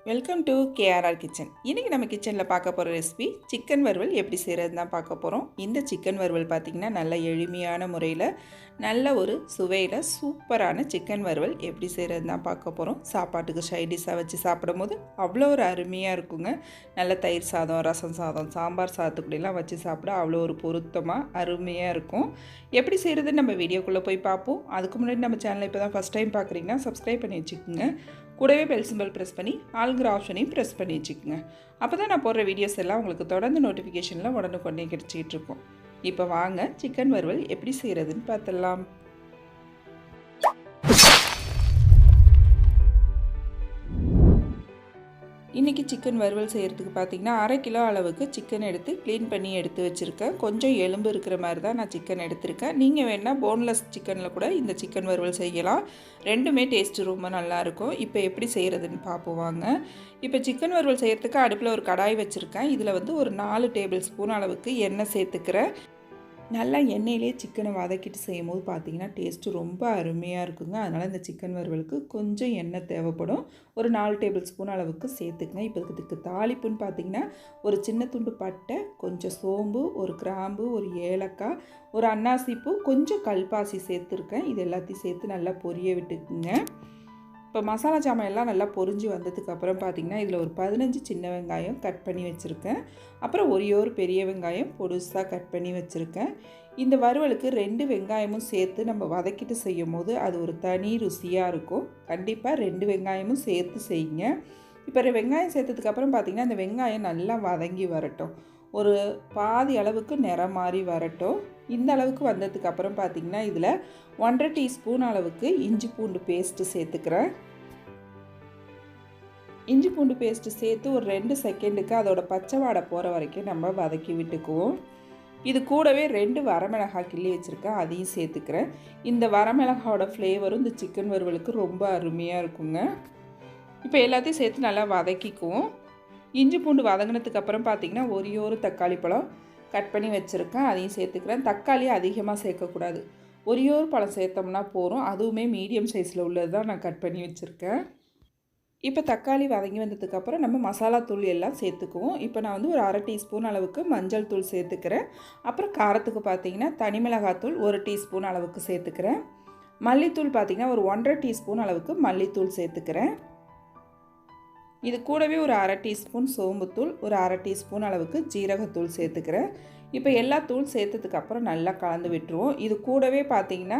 Welcome to KRR kitchen. இன்றைக்கி நம்ம கிச்சனில் பார்க்க போகிற ரெசிபி சிக்கன் வறுவல் எப்படி செய்கிறது தான் பார்க்க போகிறோம். இந்த சிக்கன் வறுவல் பார்த்திங்கன்னா நல்ல எளிமையான முறையில் நல்ல ஒரு சுவையில் சூப்பரான சிக்கன் வறுவல் எப்படி செய்கிறது தான் பார்க்க போகிறோம். சாப்பாட்டுக்கு சைடிஷாக வச்சு சாப்பிடும் போது அவ்வளோ ஒரு அருமையாக இருக்குங்க. நல்ல தயிர் சாதம், ரசம் சாதம், சாம்பார் சாதத்துக்குள்ளெல்லாம் வச்சு சாப்பிட அவ்வளோ ஒரு பொருத்தமாக அருமையாக இருக்கும். எப்படி செய்கிறது நம்ம வீடியோக்குள்ளே போய் பார்ப்போம். அதுக்கு முன்னாடி நம்ம சேனலை இப்போ தான் ஃபஸ்ட் டைம் பார்க்குறீங்கன்னா சப்ஸ்கிரைப் பண்ணி வச்சுக்கோங்க. கூடவே பெல் சிம்பிள் ப்ரெஸ் பண்ணி ஆளுங்கிற ஆப்ஷனையும் ப்ரெஸ் பண்ணி வச்சுக்கோங்க. அப்போ தான் நான் போடுற வீடியோஸ் எல்லாம் உங்களுக்கு தொடர்ந்து நோட்டிஃபிகேஷனில் உடனுக்குடனே கிடச்சிக்கிட்டு இருக்கும். இப்போ வாங்க சிக்கன் வறுவல் எப்படி செய்கிறதுன்னு பார்த்துடலாம். இன்றைக்கி சிக்கன் வறுவல் செய்கிறதுக்கு பார்த்திங்கன்னா 1/2 கிலோ அளவுக்கு சிக்கன் எடுத்து க்ளீன் பண்ணி எடுத்து வச்சுருக்கேன். கொஞ்சம் எலும்பு இருக்கிற மாதிரி தான் நான் சிக்கன் எடுத்திருக்கேன். நீங்கள் வேணால் போன்லெஸ் சிக்கனில் கூட இந்த சிக்கன் வறுவல் செய்யலாம். ரெண்டுமே டேஸ்ட்டு ரொம்ப நல்லாயிருக்கும். இப்போ எப்படி செய்கிறதுன்னு பார்ப்போம் வாங்க. இப்போ சிக்கன் வறுவல் செய்கிறதுக்கு அடுப்பில் ஒரு கடாய் வச்சுருக்கேன். இதில் ஒரு 4 டேபிள் ஸ்பூன் அளவுக்கு எண்ணெய் சேர்த்துக்கிறேன். நல்லா எண்ணெயிலே சிக்கனை வதக்கிட்டு செய்யும் போது பார்த்திங்கன்னா டேஸ்ட்டு ரொம்ப அருமையாக இருக்குங்க. அதனால் இந்த சிக்கன் வறுவலுக்கு கொஞ்சம் எண்ணெய் தேவைப்படும். ஒரு 4 டேபிள் ஸ்பூன் அளவுக்கு சேர்த்துக்குங்க. இப்போ இதுக்கு தாளிப்புன்னு பார்த்திங்கன்னா ஒரு சின்ன துண்டு பட்டை, கொஞ்சம் சோம்பு, ஒரு கிராம்பு, ஒரு ஏலக்காய், ஒரு அன்னாசிப்பூ, கொஞ்சம் கல்பாசி சேர்த்துருக்கேன். இது எல்லாத்தையும் சேர்த்து நல்லா பொரிய விட்டுக்குங்க. இப்போ மசாலா ஜாமான் எல்லாம் நல்லா பொரிஞ்சு வந்ததுக்கப்புறம் பார்த்திங்கன்னா இதில் ஒரு 15 சின்ன வெங்காயம் கட் பண்ணி வச்சுருக்கேன். அப்புறம் ஒரு பெரிய வெங்காயம் பொடுசாக கட் பண்ணி வச்சுருக்கேன். இந்த வறுவலுக்கு 2 வெங்காயமும் சேர்த்து நம்ம வதக்கிட்டு செய்யும் போது அது ஒரு தனி ருசியாக இருக்கும். கண்டிப்பாக 2 வெங்காயமும் சேர்த்து செய்யுங்க. இப்போ வெங்காயம் சேர்த்ததுக்கப்புறம் பார்த்திங்கன்னா இந்த வெங்காயம் நல்லா வதங்கி வரட்டும். ஒரு பாதி அளவுக்கு நிறம் மாறி வரட்டும். இந்த அளவுக்கு வந்ததுக்கப்புறம் பார்த்திங்கன்னா இதில் 1/2 டீஸ்பூன் அளவுக்கு இஞ்சி பூண்டு பேஸ்ட்டு சேர்த்துக்கிறேன். இஞ்சி பூண்டு பேஸ்ட்டு சேர்த்து ஒரு 2 செகண்டுக்கு அதோட பச்சை வாடை போகிற வரைக்கும் நம்ம வதக்கி விட்டுக்குவோம். இது கூடவே 2 வரமிளகாய் கிள்ளி வச்சுருக்கேன், அதையும் சேர்த்துக்கிறேன். இந்த வரமிளகாயோட ஃப்ளேவரும் இந்த சிக்கன் வறுவலுக்கு ரொம்ப அருமையாக இருக்குங்க. இப்போ எல்லாத்தையும் சேர்த்து நல்லா வதக்கிக்குவோம். இஞ்சி பூண்டு வதங்கினதுக்கப்புறம் பார்த்திங்கன்னா ஒரு தக்காளி பழம் கட் பண்ணி வச்சுருக்கேன், அதையும் சேர்த்துக்கிறேன். தக்காளி அதிகமாக சேர்க்கக்கூடாது. ஒரு பழம் சேர்த்தோம்னா போதும். அதுவுமே மீடியம் சைஸில் உள்ளது தான் நான் கட் பண்ணி வச்சுருக்கேன். இப்போ தக்காளி வதங்கி வந்ததுக்கப்புறம் நம்ம மசாலா தூள் எல்லாம் சேர்த்துக்குவோம். இப்போ நான் ஒரு 1/2 டீஸ்பூன் அளவுக்கு மஞ்சள் தூள் சேர்த்துக்கிறேன். அப்புறம் காரத்துக்கு பார்த்திங்கன்னா தனி மிளகாத்தூள் 1 டீஸ்பூன் அளவுக்கு சேர்த்துக்கிறேன். மல்லித்தூள் பார்த்திங்கன்னா ஒரு 1/2 டீஸ்பூன் அளவுக்கு மல்லித்தூள் சேர்த்துக்கிறேன். இது கூடவே ஒரு 1/2 டீஸ்பூன் சோம்புத்தூள், ஒரு 1/2 டீஸ்பூன் அளவுக்கு ஜீரகத்தூள் சேர்த்துக்கிறேன். இப்போ எல்லா தூள் சேர்த்ததுக்கப்புறம் நல்லா கலந்து விட்டுருவோம். இது கூடவே பார்த்திங்கன்னா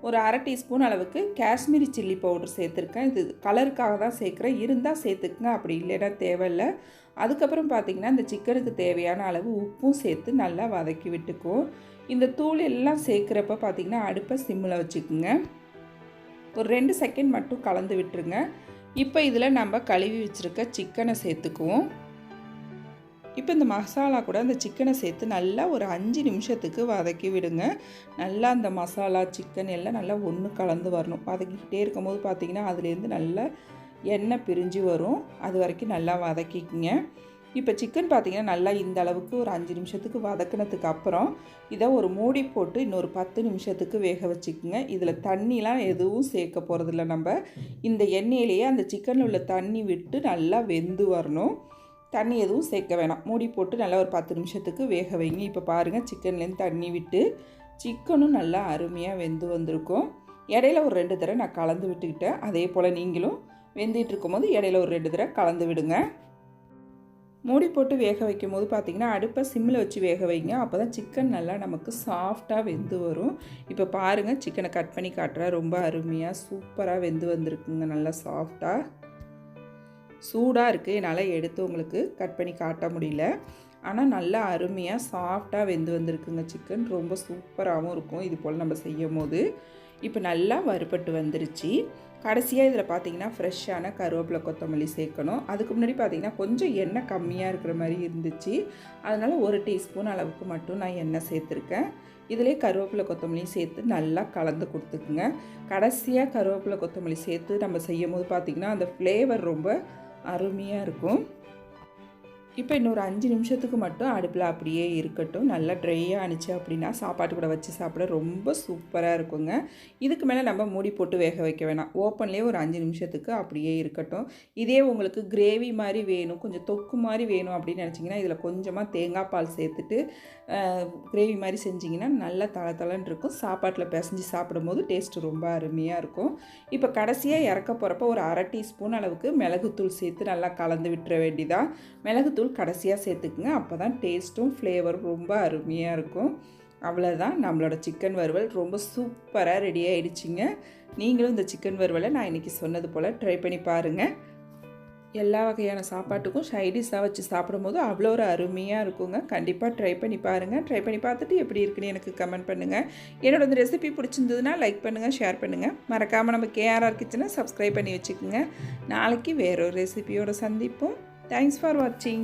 ஒரு 1/2 டீஸ்பூன் அளவுக்கு காஷ்மீரி சில்லி பவுடர் சேர்த்துருக்கேன். இது கலருக்காக தான் சேர்க்குறேன், இருந்தால் சேர்த்துக்குங்க, அப்படி இல்லைன்னா தேவையில்லை. அதுக்கப்புறம் பார்த்திங்கன்னா இந்த சிக்கனுக்கு தேவையான அளவு உப்பும் சேர்த்து நல்லா வதக்கி விட்டுக்குவோம். இந்த தூள் எல்லாம் சேர்க்குறப்ப பார்த்திங்கன்னா அடுப்பை சிம்மில் வச்சுக்குங்க. ஒரு 2 செகண்ட் மட்டும் கலந்து விட்டுருங்க. இப்போ இதில் நம்ம கழுவி வச்சுருக்க சிக்கனை சேர்த்துக்குவோம். இப்போ இந்த மசாலா கூட அந்த சிக்கனை சேர்த்து நல்லா ஒரு 5 நிமிஷத்துக்கு வதக்கி விடுங்க. நல்லா அந்த மசாலா சிக்கன் எல்லாம் நல்லா ஒன்று கலந்து வரணும். வதக்கிக்கிட்டே இருக்கும் போது பார்த்திங்கன்னா அதுலேருந்து நல்லா எண்ணெய் பிரிஞ்சு வரும். அது வரைக்கும் நல்லா வதக்கிக்குங்க. இப்போ சிக்கன் பார்த்திங்கன்னா நல்லா இந்த அளவுக்கு ஒரு 5 நிமிஷத்துக்கு வதக்கினதுக்கு அப்புறம் இதை ஒரு மூடி போட்டு இன்னொரு 10 நிமிஷத்துக்கு வேக வச்சுக்குங்க. இதில் தண்ணிலாம் எதுவும் சேர்க்க போகிறதில்ல. நம்ம இந்த எண்ணெயிலேயே அந்த சிக்கனில் உள்ள தண்ணி விட்டு நல்லா வெந்து வரணும். தண்ணி எதுவும் சேர்க்க வேணாம். மூடி போட்டு நல்லா ஒரு 10 நிமிஷத்துக்கு வேக வைங்க. இப்போ பாருங்கள் சிக்கன்லேருந்து தண்ணி விட்டு சிக்கனும் நல்லா அருமையாக வெந்து வந்திருக்கும். இடையில ஒரு 2 தடவை நான் கலந்து விட்டுக்கிட்டேன். அதே போல் நீங்களும் வெந்துட்டு இருக்கும்போது இடையில ஒரு 2 தடவை கலந்து விடுங்க. மூடி போட்டு வேக வைக்கும் போது பார்த்திங்கன்னா அடுப்பை சிம்மில் வச்சு வேக வைங்க. அப்போ தான் சிக்கன் நல்லா நமக்கு சாஃப்டாக வெந்து வரும். இப்போ பாருங்கள் சிக்கனை கட் பண்ணி காட்டுறேன். ரொம்ப அருமையாக சூப்பராக வெந்து வந்திருக்குங்க. நல்லா சாஃப்டாக சூடாக இருக்குது, என்னால் எடுத்து உங்களுக்கு கட் பண்ணி காட்ட முடியல. ஆனால் நல்லா அருமையாக சாஃப்டாக வெந்து வந்திருக்குங்க. சிக்கன் ரொம்ப சூப்பராகவும் இருக்கும் இது போல் நம்ம செய்யும் போது. இப்போ நல்லா வறுபட்டு வந்துருச்சு. கடைசியாக இதில் பார்த்திங்கன்னா ஃப்ரெஷ்ஷான கருவேப்பிலை கொத்தமல்லி சேர்க்கணும். அதுக்கு முன்னாடி பார்த்திங்கன்னா கொஞ்சம் எண்ணெய் கம்மியாக இருக்கிற மாதிரி இருந்துச்சு. அதனால் 1 டீஸ்பூன் அளவுக்கு மட்டும் நான் எண்ணெய் சேர்த்துருக்கேன். இதிலே கருவேப்பிலை கொத்தமல்லி சேர்த்து நல்லா கலந்து கொடுத்துக்குங்க. கடைசியாக கருவேப்பிலை கொத்தமல்லி சேர்த்து நம்ம செய்யும் போது பார்த்திங்கன்னா அந்த ஃப்ளேவர் ரொம்ப அருமையாக இருக்கும். இப்போ இன்னொரு 5 நிமிஷத்துக்கு மட்டும் அடுப்பில் அப்படியே இருக்கட்டும். நல்லா ட்ரையாக ஆணுச்சு அப்படின்னா சாப்பாட்டு கூட வச்சு சாப்பிட ரொம்ப சூப்பராக இருக்குங்க. இதுக்கு மேலே நம்ம மூடி போட்டு வேக வைக்க வேணாம். ஓப்பன்லேயே ஒரு 5 நிமிஷத்துக்கு அப்படியே இருக்கட்டும். இதே உங்களுக்கு கிரேவி மாதிரி வேணும், கொஞ்சம் தொக்கு மாதிரி வேணும் அப்படின்னு நினச்சிங்கன்னா இதில் கொஞ்சமாக தேங்காய் பால் சேர்த்துட்டு கிரேவி மாதிரி செஞ்சிங்கன்னா நல்லா தளன்னு இருக்கும். சாப்பாட்டில் பிசைஞ்சு சாப்பிடும்போது டேஸ்ட்டு ரொம்ப அருமையாக இருக்கும். இப்போ கடைசியாக இறக்க போகிறப்ப ஒரு 1/2 டீஸ்பூன் அளவுக்கு மிளகுத்தூள் சேர்த்து நல்லா கலந்து விட்டுற வேண்டியதான். மிளகுத்தூள் கடைசியாக சேர்த்துக்குங்க. அப்போ தான் டேஸ்ட்டும் ஃப்ளேவரும் ரொம்ப அருமையாக இருக்கும். அவ்வளோதான், நம்மளோட சிக்கன் வறுவல் ரொம்ப சூப்பராக ரெடி ஆகிடுச்சிங்க. நீங்களும் இந்த சிக்கன் வறுவலை நான் இன்றைக்கி சொன்னது போல் ட்ரை பண்ணி பாருங்கள். எல்லா வகையான சாப்பாட்டுக்கும் சைடிஷாக வச்சு சாப்பிடும்போது அவ்வளோ ஒரு அருமையாக இருக்குங்க. கண்டிப்பாக ட்ரை பண்ணி பாருங்கள். ட்ரை பண்ணி பார்த்துட்டு எப்படி இருக்குன்னு எனக்கு கமெண்ட் பண்ணுங்கள். என்னோட இந்த ரெசிபி பிடிச்சிருந்ததுன்னா லைக் பண்ணுங்கள், ஷேர் பண்ணுங்கள். மறக்காமல் நம்ம கேஆர்ஆர் கிச்சனை சப்ஸ்கிரைப் பண்ணி வச்சுக்கோங்க. நாளைக்கு வேறொரு ரெசிபியோடு சந்திப்போம். Thanks for watching.